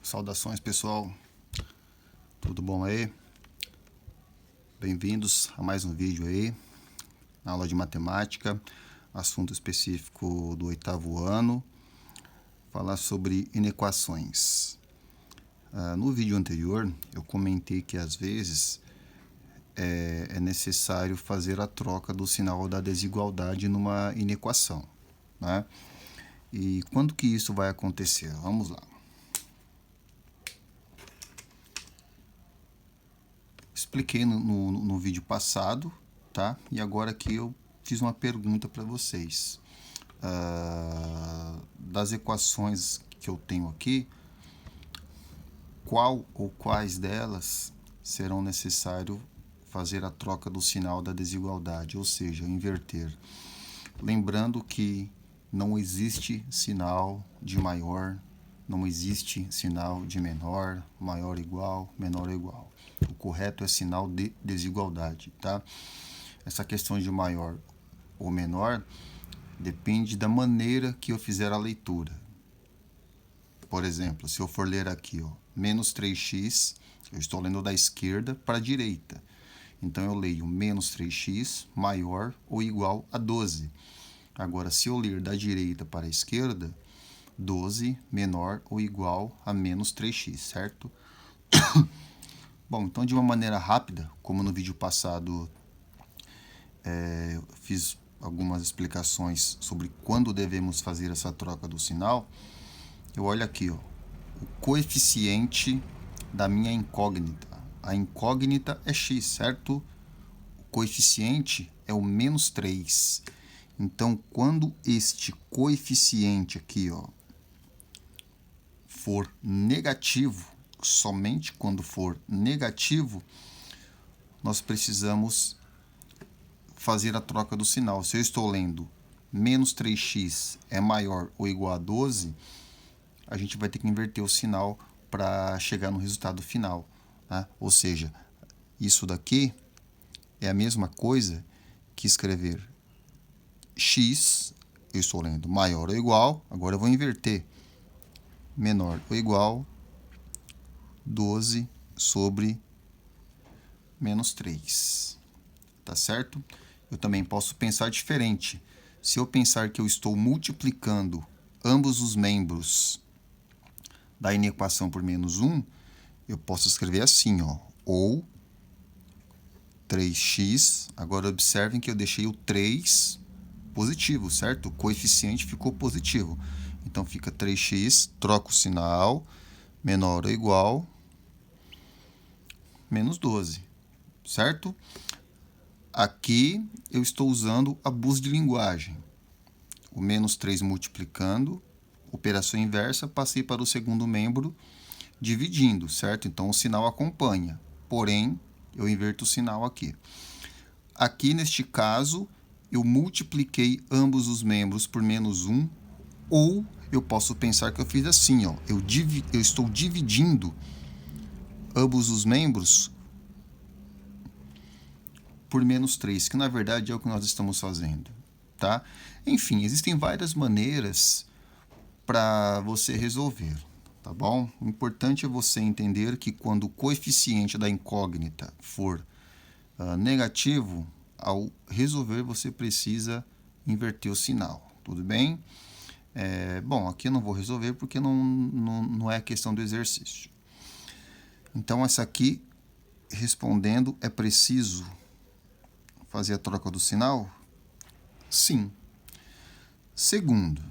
Saudações, pessoal, tudo bom aí? Bem-vindos a mais um vídeo aí, na aula de matemática, assunto específico do 8º ano, falar sobre inequações. No vídeo anterior, eu comentei que às vezes é necessário fazer a troca do sinal da desigualdade numa inequação, né? E quando que isso vai acontecer? Vamos lá. Expliquei no vídeo passado, tá? E agora aqui eu fiz uma pergunta para vocês. Das equações que eu tenho aqui, qual ou quais delas serão necessário fazer a troca do sinal da desigualdade, ou seja, inverter. Lembrando que não existe sinal de maior, não existe sinal de menor, maior igual, menor igual. O correto é sinal de desigualdade, tá? Essa questão de maior ou menor depende da maneira que eu fizer a leitura. Por exemplo, se eu for ler aqui, ó, menos 3x, eu estou lendo da esquerda para a direita. Então, eu leio menos 3x maior ou igual a 12. Agora, se eu ler da direita para a esquerda, 12 menor ou igual a menos 3x, certo? Bom, então, de uma maneira rápida, como no vídeo passado eu fiz algumas explicações sobre quando devemos fazer essa troca do sinal, eu olho aqui, ó, o coeficiente da minha incógnita. A incógnita é x, certo? O coeficiente é o menos 3. Então, quando este coeficiente aqui, ó, for negativo, somente quando for negativo, nós precisamos fazer a troca do sinal. Se eu estou lendo menos 3x é maior ou igual a 12, a gente vai ter que inverter o sinal para chegar no resultado final, né? Ou seja, isso daqui é a mesma coisa que escrever x, eu estou lendo maior ou igual, agora eu vou inverter, menor ou igual 12 sobre menos 3, tá certo? Eu também posso pensar diferente. Se eu pensar que eu estou multiplicando ambos os membros da inequação por menos 1, eu posso escrever assim, ó, ou 3x, agora observem que eu deixei o 3 positivo, certo? O coeficiente ficou positivo. Então, fica 3x, troco o sinal, menor ou igual, menos 12, certo? Aqui eu estou usando abuso de linguagem. O menos 3 multiplicando, operação inversa, passei para o segundo membro dividindo, certo? Então, o sinal acompanha, porém, eu inverto o sinal aqui. Aqui, neste caso, eu multipliquei ambos os membros por menos 1, ou eu posso pensar que eu fiz assim, ó, eu estou dividindo ambos os membros por menos 3, que na verdade é o que nós estamos fazendo, tá? Enfim, existem várias maneiras para você resolver, tá bom? O importante é você entender que quando o coeficiente da incógnita for negativo, ao resolver você precisa inverter o sinal, tudo bem? Bom, aqui eu não vou resolver porque não é questão do exercício. Então, essa aqui, respondendo, é preciso fazer a troca do sinal? Sim. Segundo,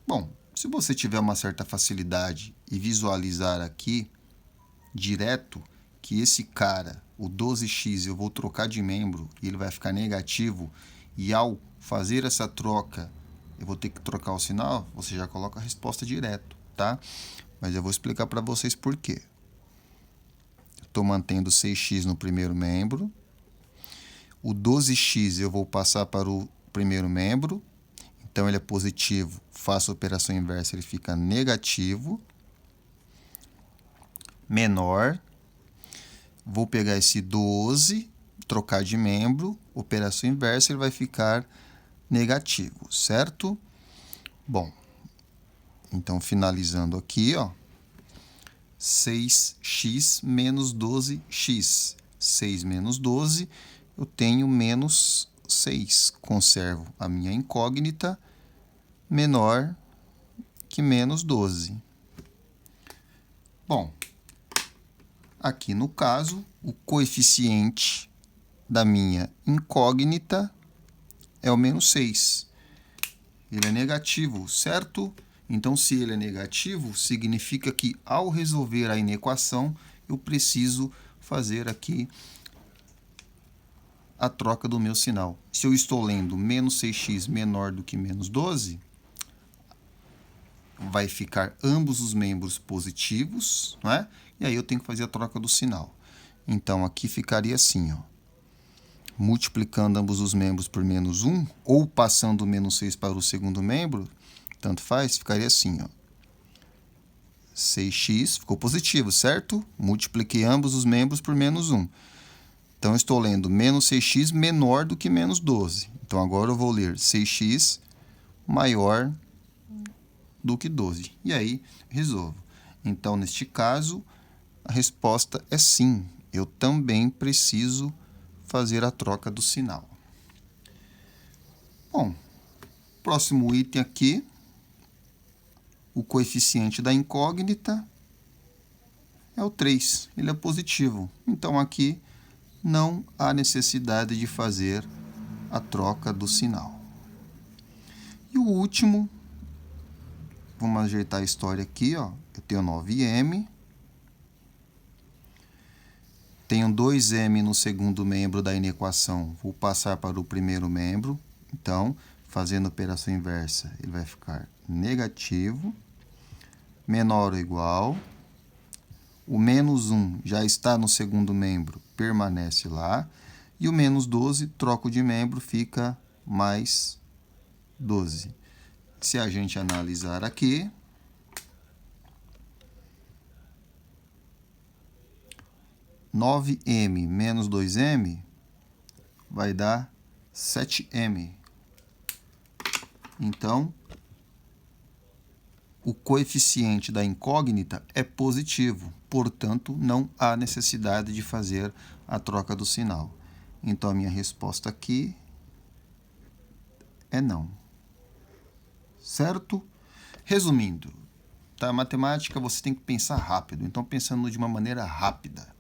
bom, se você tiver uma certa facilidade e visualizar aqui direto que esse cara, o 12x, eu vou trocar de membro e ele vai ficar negativo, e ao fazer essa troca eu vou ter que trocar o sinal, você já coloca a resposta direto, tá? Mas eu vou explicar para vocês por quê. Estou mantendo 6x no primeiro membro. O 12x eu vou passar para o primeiro membro. Então, ele é positivo. Faço a operação inversa, ele fica negativo. Menor. Vou pegar esse 12, trocar de membro. Operação inversa, ele vai ficar negativo, certo? Bom, então, finalizando aqui, ó, 6x menos 12x. 6 menos 12, eu tenho menos 6. Conservo a minha incógnita menor que menos 12. Bom, aqui no caso, o coeficiente da minha incógnita é o menos 6. Ele é negativo, certo? Então, se ele é negativo, significa que ao resolver a inequação, eu preciso fazer aqui a troca do meu sinal. Se eu estou lendo menos 6x menor do que menos 12, vai ficar ambos os membros positivos, não é? E aí eu tenho que fazer a troca do sinal. Então, aqui ficaria assim, ó. Multiplicando ambos os membros por menos 1, ou passando o menos 6 para o segundo membro, tanto faz, ficaria assim, ó. 6x ficou positivo, certo? Multipliquei ambos os membros por menos 1. Então, eu estou lendo menos 6x menor do que menos 12. Então, agora eu vou ler 6x maior do que 12. E aí, resolvo. Então, neste caso, a resposta é sim. Eu também preciso fazer a troca do sinal. Bom, próximo item aqui, o coeficiente da incógnita é o 3. Ele é positivo. Então, aqui não há necessidade de fazer a troca do sinal. E o último, vamos ajeitar a história aqui, ó. Eu tenho 9m. Tenho 2m no segundo membro da inequação. Vou passar para o primeiro membro. Então, fazendo a operação inversa, ele vai ficar negativo, menor ou igual. O menos 1 já está no segundo membro, permanece lá. E o menos 12, troco de membro, fica mais 12. Se a gente analisar aqui, 9m menos 2m vai dar 7m. Então, o coeficiente da incógnita é positivo, portanto, não há necessidade de fazer a troca do sinal. Então, a minha resposta aqui é não. Certo? Resumindo, tá? Matemática você tem que pensar rápido, então pensando de uma maneira rápida.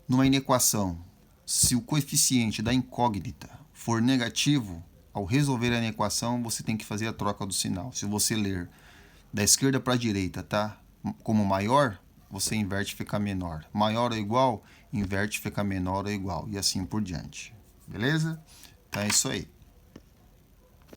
Numa inequação, se o coeficiente da incógnita for negativo, ao resolver a inequação, você tem que fazer a troca do sinal. Se você ler da esquerda para a direita, tá? Como maior, você inverte e fica menor. Maior ou igual, inverte e fica menor ou igual. E assim por diante. Beleza? Então é isso aí.